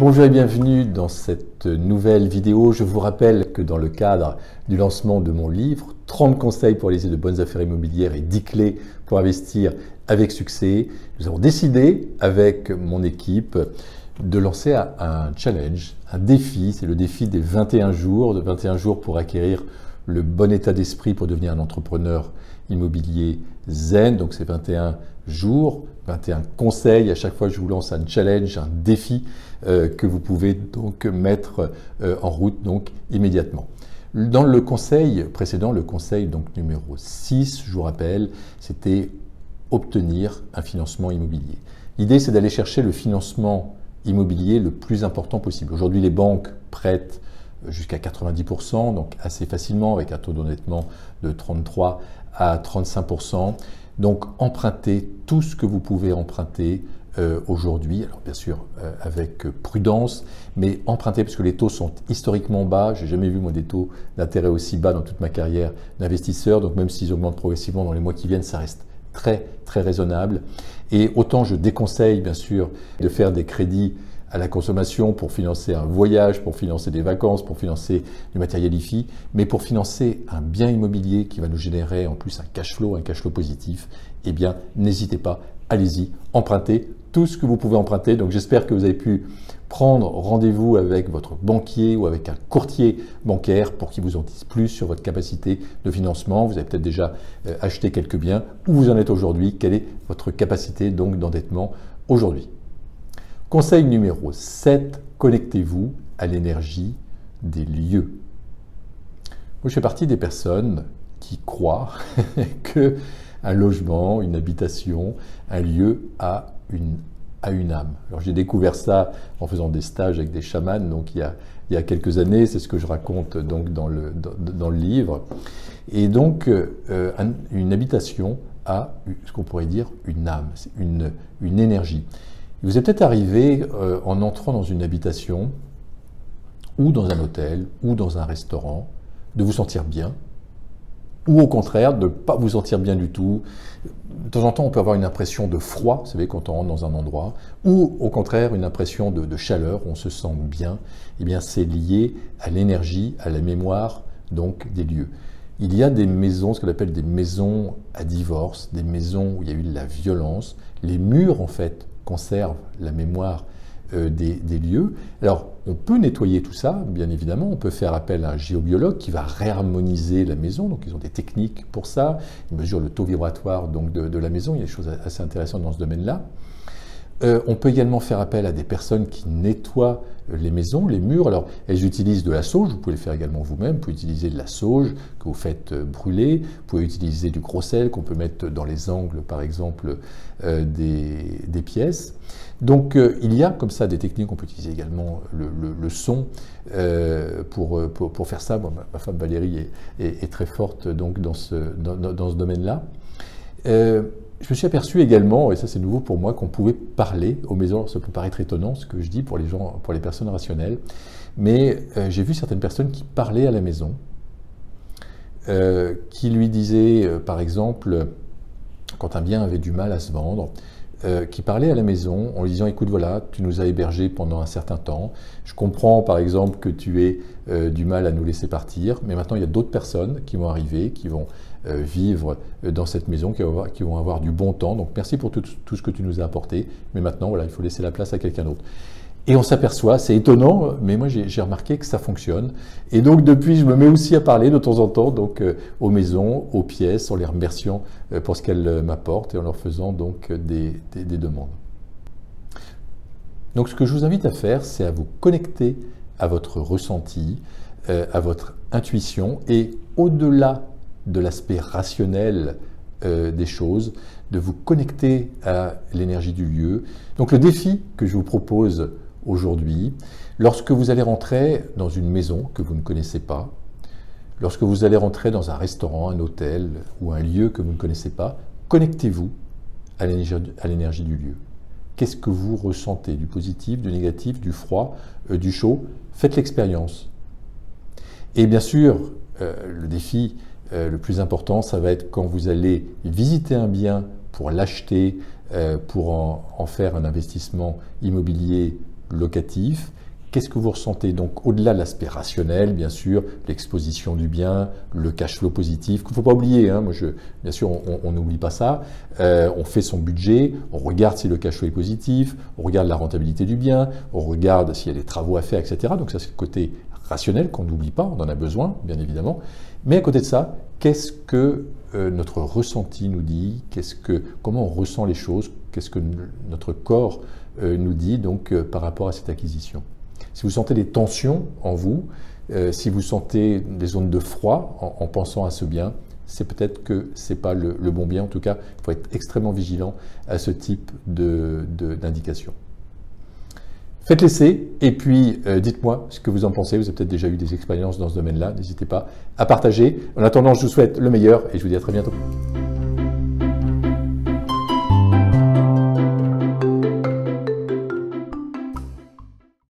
Bonjour et bienvenue dans cette nouvelle vidéo. Je vous rappelle que dans le cadre du lancement de mon livre, 30 conseils pour réaliser de bonnes affaires immobilières et 10 clés pour investir avec succès, nous avons décidé avec mon équipe de lancer un challenge, un défi. C'est le défi des 21 jours, de 21 jours pour acquérir le bon état d'esprit pour devenir un entrepreneur immobilier zen. Donc c'est 21 jours, 21 conseils. À chaque fois, je vous lance un challenge, un défi que vous pouvez donc mettre en route donc immédiatement. Dans le conseil précédent, le conseil donc numéro 6, je vous rappelle, c'était obtenir un financement immobilier. L'idée, c'est d'aller chercher le financement immobilier le plus important possible. Aujourd'hui, les banques prêtent jusqu'à 90%, donc assez facilement, avec un taux d'endettement de 33 à 35%. Donc, empruntez tout ce que vous pouvez emprunter aujourd'hui, alors bien sûr avec prudence, mais empruntez parce que les taux sont historiquement bas. J'ai jamais vu moi des taux d'intérêt aussi bas dans toute ma carrière d'investisseur, donc même s'ils augmentent progressivement dans les mois qui viennent, ça reste très raisonnable. Et autant je déconseille bien sûr de faire des crédits à la consommation pour financer un voyage, pour financer des vacances, pour financer du matériel IFI, mais pour financer un bien immobilier qui va nous générer en plus un cash flow positif, eh bien n'hésitez pas, allez-y, empruntez tout ce que vous pouvez emprunter. Donc j'espère que vous avez pu prendre rendez-vous avec votre banquier ou avec un courtier bancaire pour qu'il vous en dise plus sur votre capacité de financement. Vous avez peut-être déjà acheté quelques biens. Où vous en êtes aujourd'hui? Quelle est votre capacité donc d'endettement aujourd'hui? Conseil numéro 7, connectez-vous à l'énergie des lieux. Moi, je fais partie des personnes qui croient que un logement, une habitation, un lieu a une âme. Alors j'ai découvert ça en faisant des stages avec des chamans, donc il y a quelques années, c'est ce que je raconte donc dans le livre. Et donc une habitation a ce qu'on pourrait dire une âme, une énergie. Vous êtes peut-être arrivé en entrant dans une habitation ou dans un hôtel ou dans un restaurant de vous sentir bien, ou au contraire de ne pas vous sentir bien du tout. De temps en temps, on peut avoir une impression de froid, vous savez, quand on rentre dans un endroit, ou au contraire une impression de chaleur, on se sent bien. Eh bien, c'est lié à l'énergie, à la mémoire donc des lieux. Il y a des maisons, ce qu'on appelle des maisons à divorce, des maisons où il y a eu de la violence. Les murs, en fait, conservent la mémoire des lieux. Alors, on peut nettoyer tout ça, bien évidemment. On peut faire appel à un géobiologue qui va réharmoniser la maison. Donc, ils ont des techniques pour ça. Ils mesurent le taux vibratoire donc, de la maison. Il y a des choses assez intéressantes dans ce domaine-là. On peut également faire appel à des personnes qui nettoient les maisons, les murs. Alors, elles utilisent de la sauge, vous pouvez le faire également vous-même. Vous pouvez utiliser de la sauge que vous faites brûler. Vous pouvez utiliser du gros sel qu'on peut mettre dans les angles, par exemple, des pièces. Donc, il y a comme ça des techniques. On peut utiliser également le son pour faire ça. Bon, ma femme Valérie est très forte donc, dans ce domaine-là. Je me suis aperçu également, et ça c'est nouveau pour moi, qu'on pouvait parler aux maisons. Alors, ça peut paraître étonnant ce que je dis pour les gens, pour les personnes rationnelles, mais j'ai vu certaines personnes qui parlaient à la maison, qui lui disaient, par exemple, quand un bien avait du mal à se vendre, qui parlaient à la maison en lui disant « Écoute, voilà, tu nous as hébergés pendant un certain temps. Je comprends, par exemple, que tu aies du mal à nous laisser partir, mais maintenant, il y a d'autres personnes qui vont arriver, qui vont vivre dans cette maison, qui vont avoir du bon temps. Donc, merci pour tout ce que tu nous as apporté. Mais maintenant, voilà, il faut laisser la place à quelqu'un d'autre. » Et on s'aperçoit, c'est étonnant, mais moi j'ai remarqué que ça fonctionne. Et donc depuis, je me mets aussi à parler de temps en temps donc aux maisons, aux pièces, en les remerciant pour ce qu'elles m'apportent et en leur faisant donc des demandes. Donc ce que je vous invite à faire, c'est à vous connecter à votre ressenti, à votre intuition et au-delà de l'aspect rationnel des choses, de vous connecter à l'énergie du lieu. Donc le défi que je vous propose aujourd'hui, lorsque vous allez rentrer dans une maison que vous ne connaissez pas, lorsque vous allez rentrer dans un restaurant, un hôtel ou un lieu que vous ne connaissez pas, connectez-vous à l'énergie du lieu. Qu'est-ce que vous ressentez? Du positif, du négatif, du froid, du chaud? Faites l'expérience. Et bien sûr, le défi le plus important, ça va être quand vous allez visiter un bien pour l'acheter, pour en faire un investissement immobilier locatif. Qu'est-ce que vous ressentez? Donc, au-delà de l'aspect rationnel, bien sûr, l'exposition du bien, le cash flow positif, qu'il ne faut pas oublier. Hein, bien sûr, on n'oublie pas ça. On fait son budget, on regarde si le cash flow est positif, on regarde la rentabilité du bien, on regarde s'il y a des travaux à faire, etc. Donc, ça, c'est le côté rationnel qu'on n'oublie pas, on en a besoin, bien évidemment. Mais à côté de ça, qu'est-ce que notre ressenti nous dit? Comment on ressent les choses? Qu'est-ce que notre corps nous dit donc par rapport à cette acquisition? Si vous sentez des tensions en vous, si vous sentez des zones de froid en pensant à ce bien, c'est peut-être que ce n'est pas le bon bien. En tout cas, il faut être extrêmement vigilant à ce type d'indication. Faites l'essai et puis dites-moi ce que vous en pensez. Vous avez peut-être déjà eu des expériences dans ce domaine-là. N'hésitez pas à partager. En attendant, je vous souhaite le meilleur et je vous dis à très bientôt.